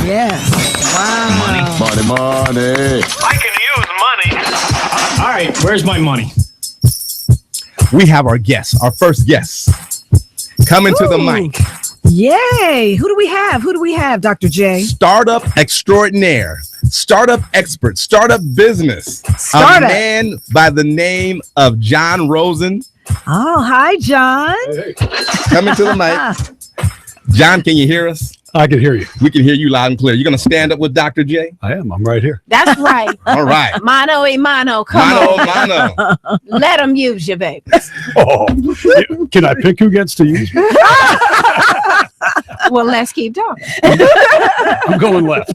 Yes. Wow. Money. I can use money. All right, where's my money? We have our guests, our first guests, coming to the mic. Yay. Who do we have, Dr. J? Startup extraordinaire, startup expert, startup business. Startup. A man by the name of John Rosen. Oh, hi, John. Hey. Coming to the mic. John, can you hear us? I can hear you. We can hear you loud and clear. You're going to stand up with Dr. J? I am. I'm right here. That's right. All right. Mano a mano. Come on. Mano. Let them use you, baby. Oh, can I pick who gets to use me? Well, let's keep talking. I'm going left.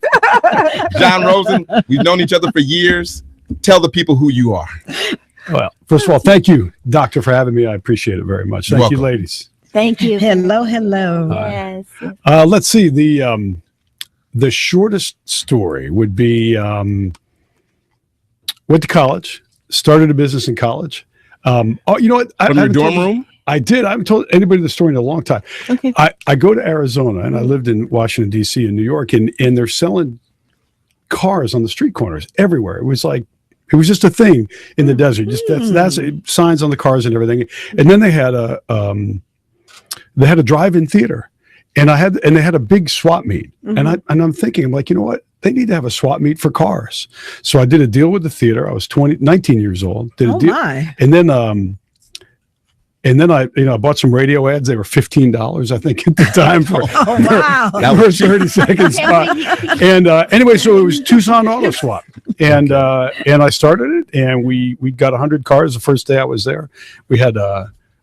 John Rosen, we've known each other for years. Tell the people who you are. Well, first of all, thank you, Doctor, for having me. I appreciate it very much. You're Thank you, welcome. ladies. Thank you. Hello. Yes. Let's see. The shortest story would be went to college, started a business in college. You know what? From your dorm room? I did. I haven't told anybody the story in a long time. Okay. I go to Arizona, and I lived in Washington, D.C. and New York, and they're selling cars on the street corners everywhere. It was just a thing in the desert. Just that's signs on the cars and everything. And then they had a drive-in theater, and they had a big swap meet. And I'm thinking, I'm like, you know what? They need to have a swap meet for cars. So I did a deal with the theater. I was 19 years old. Did a deal. My. And then I bought some radio ads. They were $15, I think, at the time for Wow. that was 30-second spot. And anyway, so it was Tucson Auto Swap, and I started it, and we got 100 cars the first day I was there. We had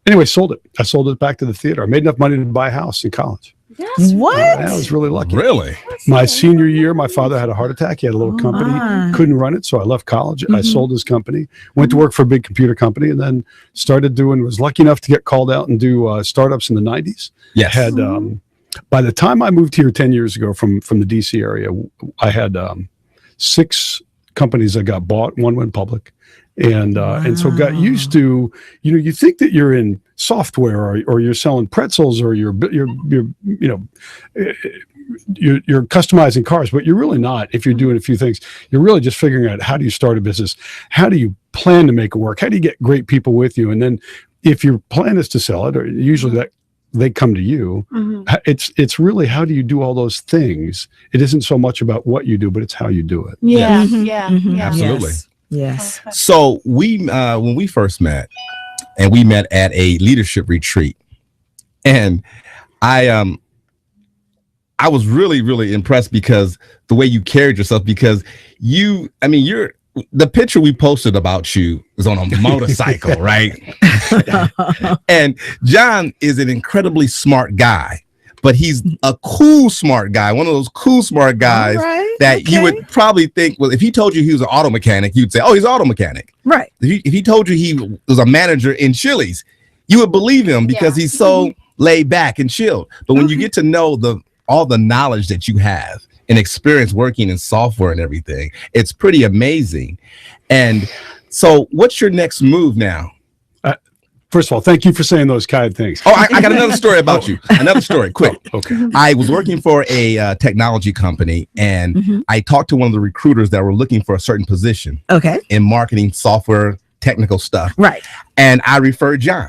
anyway, sold it. I sold it back to the theater. I made enough money to buy a house in college. What? I was really lucky. Really? My senior year, my father had a heart attack. He had a little company, couldn't run it, so I left college. I sold his company, went to work for a big computer company, and then was lucky enough to get called out and do startups in the 90s. Yes. Had by the time I moved here 10 years ago from the DC area, I had 6 companies that got bought. One went public. And so got used to, you think that you're in software or you're selling pretzels or you're customizing cars, but you're really not. If you're doing a few things, you're really just figuring out, how do you start a business? How do you plan to make it work? How do you get great people with you? And then if your plan is to sell it, or usually that they come to you, it's really, how do you do all those things? It isn't so much about what you do, but it's how you do it. Yeah. Absolutely. Yes. So when we first met, and we met at a leadership retreat, and I was really, really impressed because the way you carried yourself, because the picture we posted about you is on a motorcycle, right? And John is an incredibly smart guy, but he's a cool, smart guy. One of those cool, smart guys you would probably think, well, if he told you he was an auto mechanic, you'd say, oh, he's an auto mechanic. Right. If he told you he was a manager in Chili's, you would believe him because he's so laid back and chilled. But when you get to know all the knowledge that you have and experience working in software and everything, it's pretty amazing. And so what's your next move now? First of all, thank you for saying those kind things. Oh, I got another story about you. Another story, quick. Okay. I was working for a technology company, and I talked to one of the recruiters that were looking for a certain position in marketing, software, technical stuff. Right. And I referred John.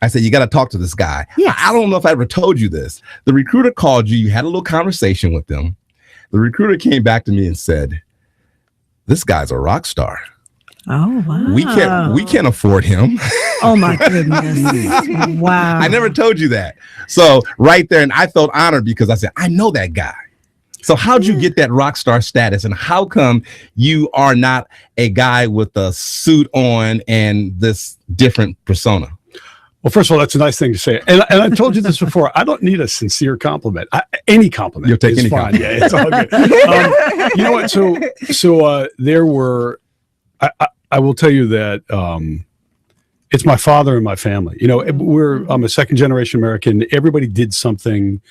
I said, you got to talk to this guy. Yes. I don't know if I ever told you this. The recruiter called you. You had a little conversation with them. The recruiter came back to me and said, this guy's a rock star. Oh, wow. We can't afford him. Oh, my goodness. Wow. I never told you that. So right there, and I felt honored because I said, I know that guy. So how'd you get that rock star status, and how come you are not a guy with a suit on and this different persona? Well, first of all, that's a nice thing to say. And I told you this before. I don't need a sincere compliment. Any compliment. You'll take any fine. compliment. Yeah, it's all good. You know what? So there were, I will tell you that it's my father and my family. I'm a second generation American. Everybody did something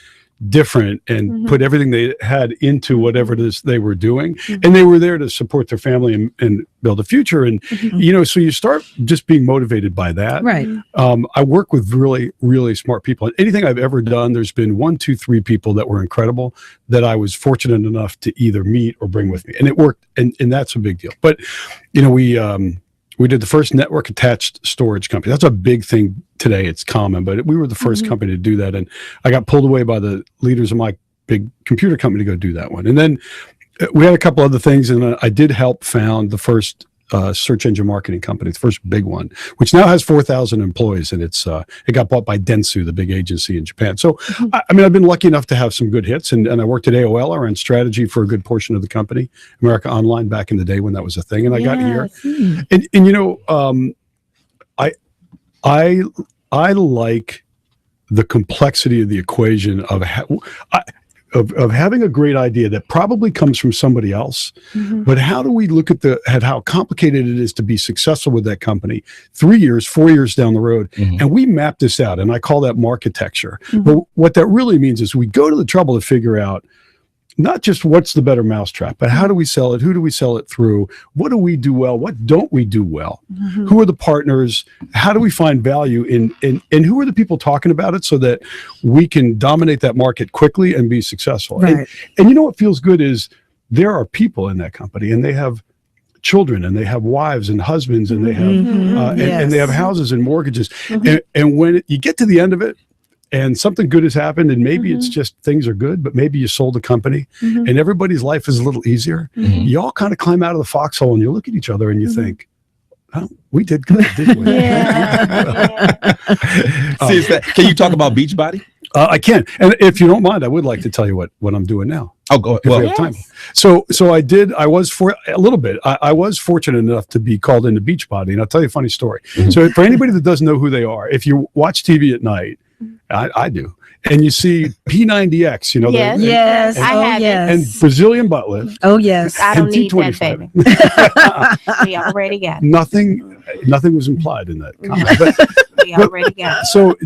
different and put everything they had into whatever it is they were doing. And they were there to support their family and build a future. And, so you start just being motivated by that. Right. I work with really, really smart people. Anything I've ever done, there's been 1, 2, 3 people that were incredible that I was fortunate enough to either meet or bring with me. And it worked. And that's a big deal. But, we did the first network attached storage company. That's a big thing today. It's common, but we were the first company to do that. And I got pulled away by the leaders of my big computer company to go do that one. And then we had a couple other things. And I did help found the first search engine marketing company, the first big one, which now has 4,000 employees. And it got bought by Dentsu, the big agency in Japan. So, I've been lucky enough to have some good hits. And I worked at AOL around strategy for a good portion of the company, America Online, back in the day when that was a thing. And I got here. And I like the complexity of the equation of of having a great idea that probably comes from somebody else, but how do we look at how complicated it is to be successful with that company 3 years, 4 years down the road, and we map this out, and I call that marketecture. But what that really means is we go to the trouble to figure out not just what's the better mousetrap, but how do we sell it? Who do we sell it through? What do we do well? What don't we do well? Who are the partners? How do we find value and who are the people talking about it so that we can dominate that market quickly and be successful? Right. And what feels good is there are people in that company and they have children and they have wives and husbands and they have and they have houses and mortgages. And when you get to the end of it, and something good has happened, and maybe it's just things are good, but maybe you sold a company and everybody's life is a little easier. You all kind of climb out of the foxhole and you look at each other and you think, oh, we did good, didn't we? Can you talk about Beachbody? I can. And if you don't mind, I would like to tell you what I'm doing now. Oh, go ahead. If we have time. So I was for a little bit. I was fortunate enough to be called into Beachbody, and I'll tell you a funny story. So for anybody that doesn't know who they are, if you watch TV at night, I do, and you see P90X, Yes, I have it. and Brazilian butt lift. Oh yes. I don't and need that, T25. baby. We already got it. Nothing was implied in that comment. But, We already got it. so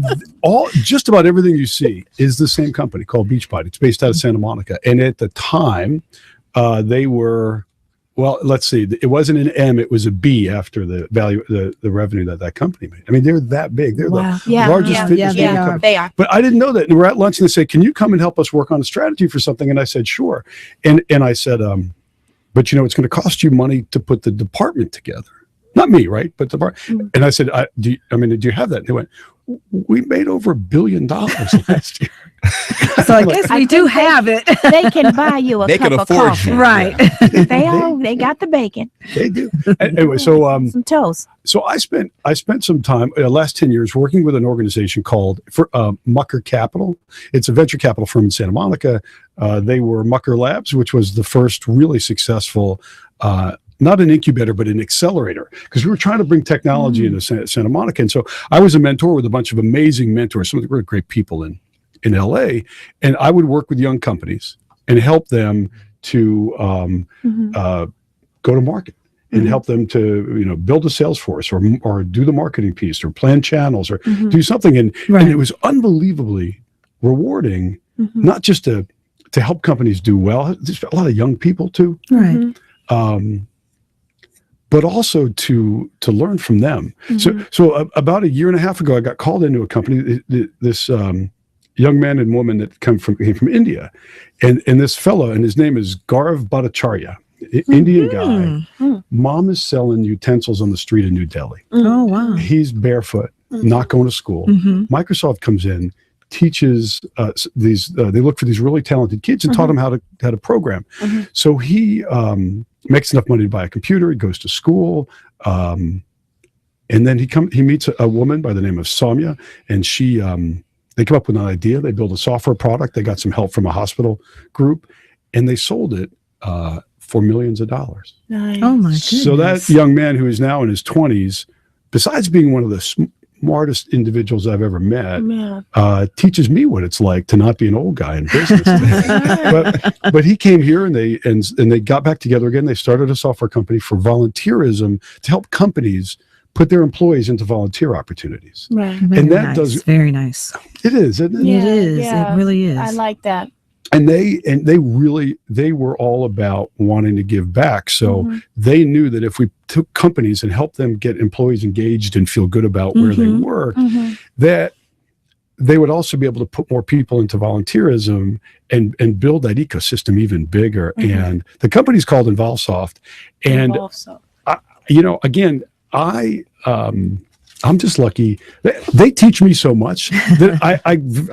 just about everything you see is the same company called Beachbody. It's based out of Santa Monica, and at the time, they were. Well, let's see. It wasn't an M; it was a B after the value, the revenue that company made. I mean, they're that big. They're the largest fitness company. They are. But I didn't know that. And we're at lunch, and they said, "Can you come and help us work on a strategy for something?" And I said, "Sure." And I said, "But it's going to cost you money to put the department together. Not me, right? But the department." And I said, "Do you have that?" And they went, "We made over $1 billion last year." So I guess we do have it. They can buy you a They cup can of afford coffee. you. Right. They got the bacon, They do. Anyway, so some toast. So I spent some time last 10 years working with an organization called Mucker Capital. It's a venture capital firm in Santa Monica. They were Mucker Labs, which was the first really successful not an incubator, but an accelerator, because we were trying to bring technology into Santa Monica. And so I was a mentor with a bunch of amazing mentors, some of the really great people in LA. And I would work with young companies and help them to go to market and help them to, build a sales force or do the marketing piece or plan channels or do something. And it was unbelievably rewarding, not just to help companies do well. There's a lot of young people too. Right. But also to learn from them. So about a year and a half ago, I got called into a company. This young man and woman that came from India, and this fellow, and his name is Gaurav Bhattacharya, Indian guy. Mom is selling utensils on the street in New Delhi. Oh wow. He's barefoot, not going to school. Microsoft comes in, teaches these. They look for these really talented kids and taught them how to program. So he makes enough money to buy a computer. He goes to school, and then he meets a woman by the name of Soumya, and she. They come up with an idea. They build a software product. They got some help from a hospital group, and they sold it for millions of dollars. Nice. Oh my goodness. So that young man who is now in his 20s, besides being one of the smartest individuals I've ever met, teaches me what it's like to not be an old guy in business. but he came here and they got back together again. They started a software company for volunteerism to help companies put their employees into volunteer opportunities. Right. Very And that nice. does- very nice. It is, isn't it? Yeah, it is. yeah. It really is. I like that. And they were all about wanting to give back. So Mhm. they knew that if we took companies and helped them get employees engaged and feel good about where they Mhm. work, Mhm. that they would also be able to put more people into volunteerism and build that ecosystem even bigger. Mhm. And the company's called InvolveSoft. And Also. again, I'm just lucky. They teach me so much that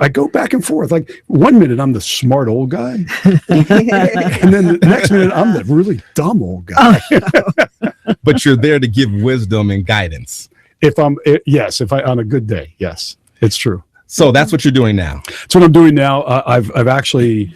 I go back and forth. Like 1 minute I'm the smart old guy, and then the next minute I'm the really dumb old guy. But you're there to give wisdom and guidance. If on a good day, yes, it's true. So that's what you're doing now. That's what I'm doing now. I've actually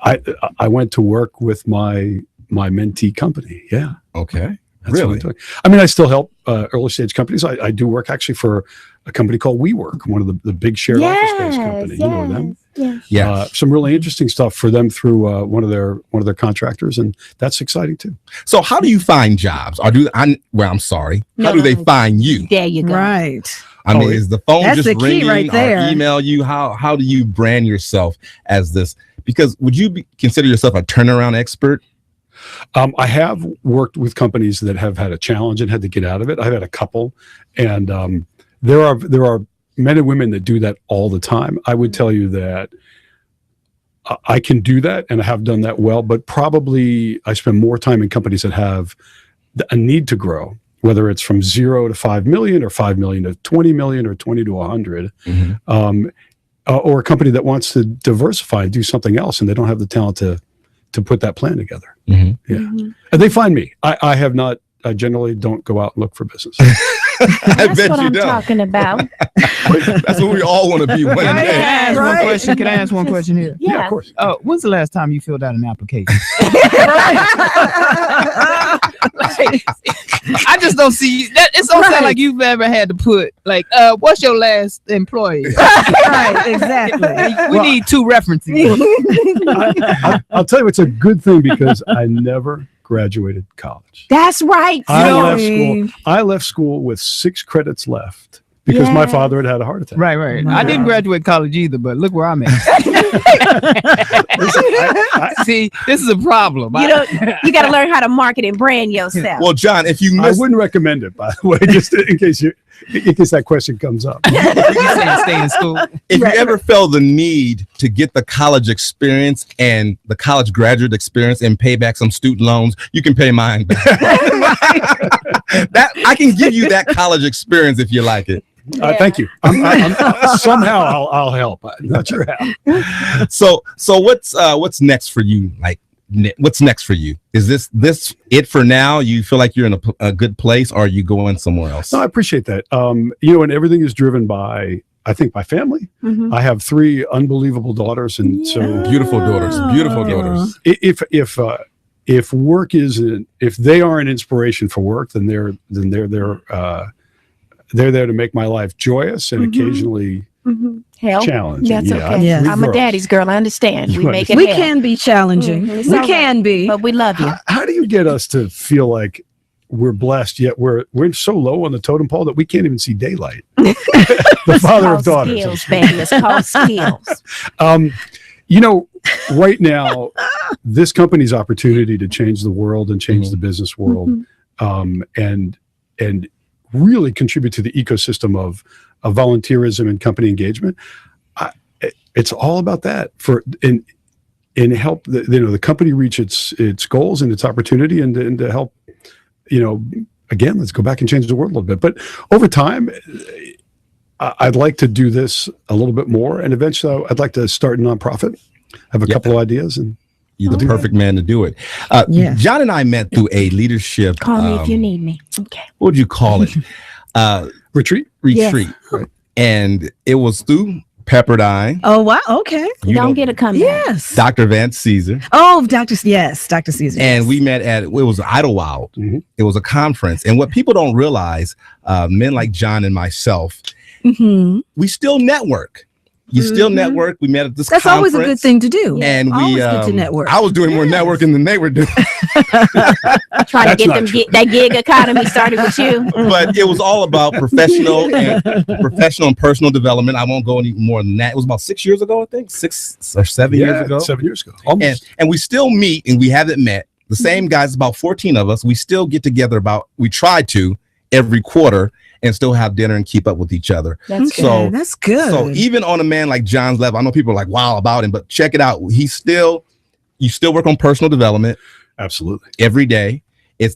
I went to work with my mentee company. Yeah. Okay. That's what I'm Really? doing. I mean, I still help early stage companies. I do work actually for a company called WeWork, one of the big shared office space companies. You know them. Yes. Yeah. Some really interesting stuff for them through one of their contractors, and that's exciting too. So how do you find jobs? Or I'm sorry. How No, do they no. find you? There you go. Right. I mean, Oh, is the phone that's just the key ringing right or there. email you? How do you brand yourself as this? Because would you consider yourself a turnaround expert? I have worked with companies that have had a challenge and had to get out of it. I've had a couple, and there are men and women that do that all the time. I would tell you that I can do that, and I have done that well. But probably I spend more time in companies that have a need to grow, whether it's from 0 to 5 million, or 5 million to 20 million, or 20 to 100. Mhm. Or a company that wants to diversify and do something else, and they don't have the talent to put that plan together. Mhm. Yeah. Mhm. And they find me. I have not. I generally don't go out and look for business. I That's bet what you I'm don't. talking about. That's what we all want to be one Can I day. ask Right. one question? Can I ask one question here? Yeah, Yeah. of course. When's the last time you filled out an application? I just don't see that. It don't Right. sound like you've ever had to put like, what's your last employee? Right. Exactly. We need 2 references. I'll tell you, it's a good thing because I never graduated college. That's right. I left school with 6 credits left because my Yes. father had a heart attack. Right. Wow. I didn't graduate college either, but look where I'm at. See, this is a problem. You got to learn how to market and brand yourself. Well, John, if you I miss, wouldn't recommend it, by the way, just in case that question comes up. You saying stay in school. if you ever felt the need to get the college experience and the college graduate experience and pay back some student loans, you can pay mine back. That I can give you that college experience if you like it. Thank you. Somehow I'll help. I'm not sure how. So what's next for you? Like, what's next for you? Is this it for now? You feel like you're in a good place, or are you going somewhere else? No, I appreciate that. And everything is driven by, I think, my family. Mhm. I have 3 unbelievable daughters, and so Beautiful daughters, beautiful daughters. if work isn't, if they are an inspiration for work, then they're there to make my life joyous and Mhm. occasionally Mhm. Hell, challenging. that's Yeah, okay. Yes. I'm a daddy's girl. I understand. We You make it We hell. can be challenging. Mhm. It's We all right. can be. But we love you. How do you get us to feel like we're blessed, yet we're so low on the totem pole that we can't even see daylight? The It's father called of daughters. skills, baby. It's called skills. Right now, this company's opportunity to change the world and change the business world, and really contribute to the ecosystem of volunteerism and company engagement. It's all about that and help the company reach its goals and its opportunity, and to help, again, let's go back and change the world a little bit. But over time, I'd like to do this a little bit more, and eventually I'd like to start a nonprofit. I have a couple of ideas, and You're the perfect man to do it. Yeah. John and I met through a leadership. Call me if you need me. Okay. What would you call it? retreat. Retreat. And it was through Pepperdine. Oh, wow. Okay. You Don't know, get a comeback. Yes. Dr. Vance Caesar. Oh, Dr. Caesar. And yes. we met it was Idlewild. Mhm. It was a conference. And what people don't realize, men like John and myself, Mhm. we still network. You still network. We met at this That's always a good conference, thing to do. and we Always good to network. I was doing more networking than they were doing. Trying to That's get not them true. that gig economy started with you. But it was all about professional and personal development. I won't go any more than that. It was about 6 years ago, I think, 6 or 7 years ago. 7 years ago, almost. And we still meet, and we haven't met. The same guys, about 14 of us. We still get together we try to every quarter and still have dinner and keep up with each other. That's Okay, So that's good. So even on a man like John's level, I know people are like, wow, about him, but check it out. You still work on personal development Absolutely. every day.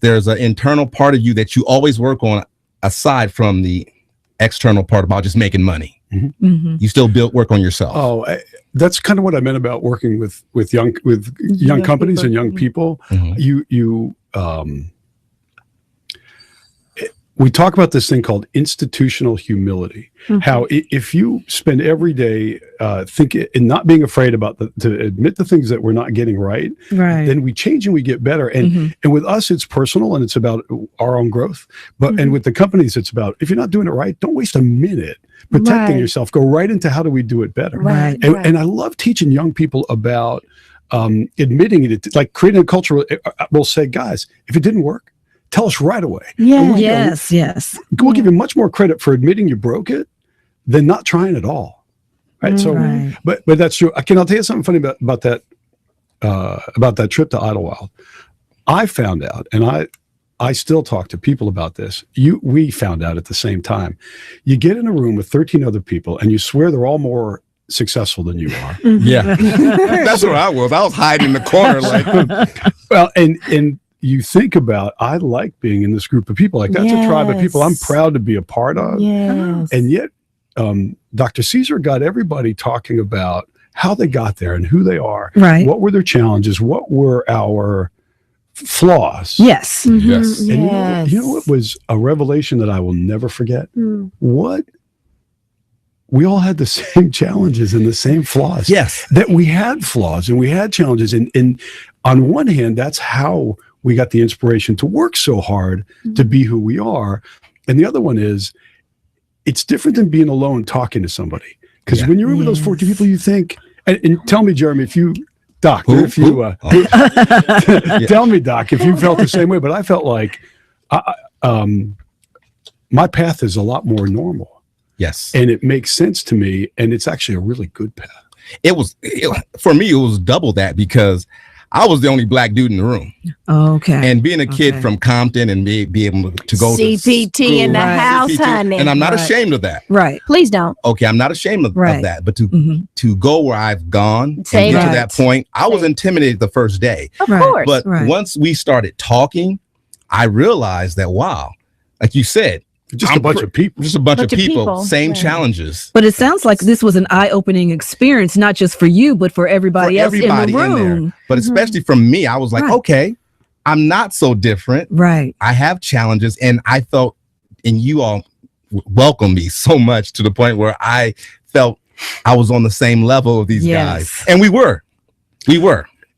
There's an internal part of you that you always work on aside from the external part about just making money. Mhm. You still work on yourself. Oh, that's kind of what I meant about working with young companies people. and young people. Mhm. We talk about this thing called institutional humility. How if you spend every day thinking and not being afraid about to admit the things that we're not getting right, Right. then we change and we get better. And with us, it's personal and it's about our own growth. But and with the companies, it's about if you're not doing it right, don't waste a minute protecting Right. yourself. Go right into how do we do it better. Right. And I love teaching young people about admitting it, like creating a culture. We'll say, guys, if it didn't work, tell us right away. Yeah. And Yes. we'll give you much more credit for admitting you broke it than not trying at all. Right. So, Right. but that's true. I'll tell you something funny about that trip to Idlewild. I found out, and I still talk to people about this. We found out at the same time. You get in a room with 13 other people and you swear they're all more successful than you are. Yeah. That's where I was. I was hiding in the corner like, Well, and you think about, I like being in this group of people. Like that's a tribe of people I'm Yes. proud to be a part of. Yes. And yet, Dr. Caesar got everybody talking about how they got there and who they are. Right. What were their challenges? What were our flaws? Yes. yes. And you know what was a revelation that I will never forget? What we all had the same challenges and the same flaws. Yes. That we had flaws and we had challenges. And on one hand, that's how we got the inspiration to work so hard to be who we are. And the other one is, it's different than being alone talking to somebody. Because Yeah. when you're in with those 40 people, you think, and tell me, Jeremy, Doc, Who? if you, tell me, Doc, if you felt the same way. But I felt like my path is a lot more normal. Yes. And it makes sense to me. And it's actually a really good path. For me, it was double that because I was the only black dude in the room. Okay. And being a kid Okay. from Compton and be able to go CPT to school, in the Right. house, CPT, honey. and I'm not Right. ashamed of that. Right. Please don't. Okay, I'm not ashamed of Right. that, but to Mhm. go where I've gone and Say get that. to that point, I was Say it. intimidated the first day. Of Right. course. But Right. once we started talking, I realized that, wow, like you said, Just I'm a bunch of people. just a bunch of Bunch of people, people, same right. challenges. But it sounds like this was an eye-opening experience, not just for you, but for everybody else in the room. there. But especially from me, I was like, Right. okay, I'm not so different. Right. I have challenges, and I felt, and you all welcomed me so much to the point where I felt I was on the same level of these guys, Yes. and we were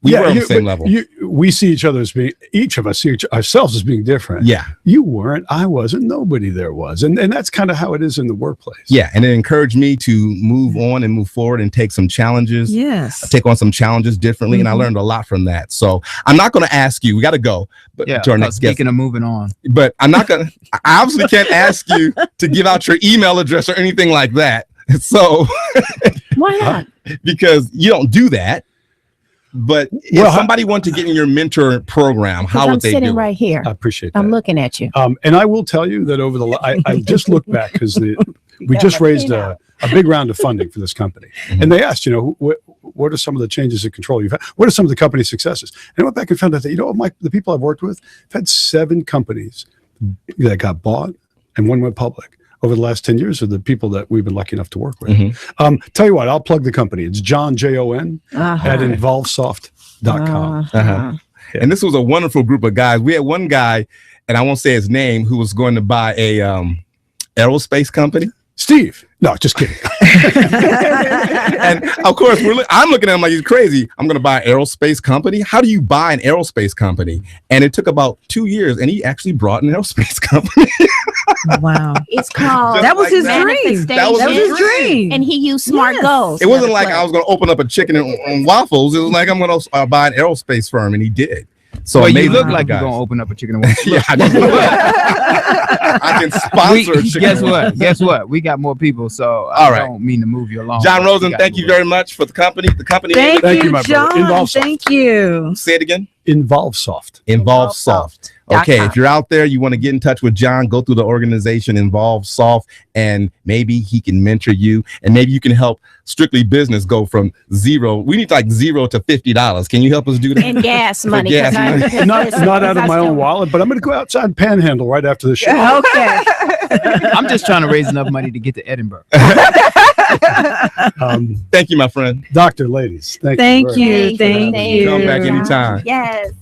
on the same level. We see each other as being, each of us see ourselves as being different. Yeah, You weren't, I wasn't, nobody there was. And that's kind of how it is in the workplace. yeah, and it encouraged me to move on and move forward and take some challenges. Yes. Take on some challenges differently, and I Mhm. learned a lot from that. So I'm not going to ask you. We got to go, but Yeah. to our next guest. Speaking of moving on, But I'm not going to. I obviously can't ask you to give out your email address or anything like that. So Why not? because you don't do that. But if Well, somebody wanted to get in your mentor program, how I'm would they sitting do it? right here. I appreciate that. I'm looking at you. And I will tell you that over I just looked back because we just raised a big round of funding for this company. And they asked, what are some of the changes in control you've had? What are some of the company successes? And I went back and found out that, the people I've worked with, I've had 7 companies that got bought and one went public over the last 10 years of the people that we've been lucky enough to work with. Mhm. Tell you what, I'll plug the company. It's John, Jon, at involvesoft.com. Uh-huh. And this was a wonderful group of guys. We had one guy, and I won't say his name, who was going to buy a aerospace company. Steve. No, just kidding. And of course, I'm looking at him like he's crazy. I'm going to buy an aerospace company. How do you buy an aerospace company? And it took about 2 years, and he actually brought an aerospace company. Wow. It's called That was his dream. manifestation. That was his dream. And he used smart Yes. goals. It wasn't like I was going to open up a chicken and waffles. It was like I'm going to buy an aerospace firm, and he did. So Well, you amazing look like guys. you're gonna open up a chicken and waffle. Yeah, I can sponsor a chicken. Guess what? Guess what? We got more people, so All I right. don't mean to move you along. John but Rosen, we gotta thank you move very much for the company. The company. Thank Thank you, you, my brother. John. Involve Soft. Thank you. Say it again. Involve Soft. Involve Soft. Okay, .com. if you're out there, you want to get in touch with John, go through the organization Involve Soft, and maybe he can mentor you, and maybe you can help Strictly Business go from zero. We need like $0 to $50. Can you help us do that? And gas money. gas 'cause money. Not out of my own wallet, but I'm going to go outside and panhandle right after the show. Okay. I'm just trying to raise enough money to get to Edinburgh. Thank you, my friend. Doctor, ladies, thank Thank very much. you. Thank you. Come back anytime. Yes.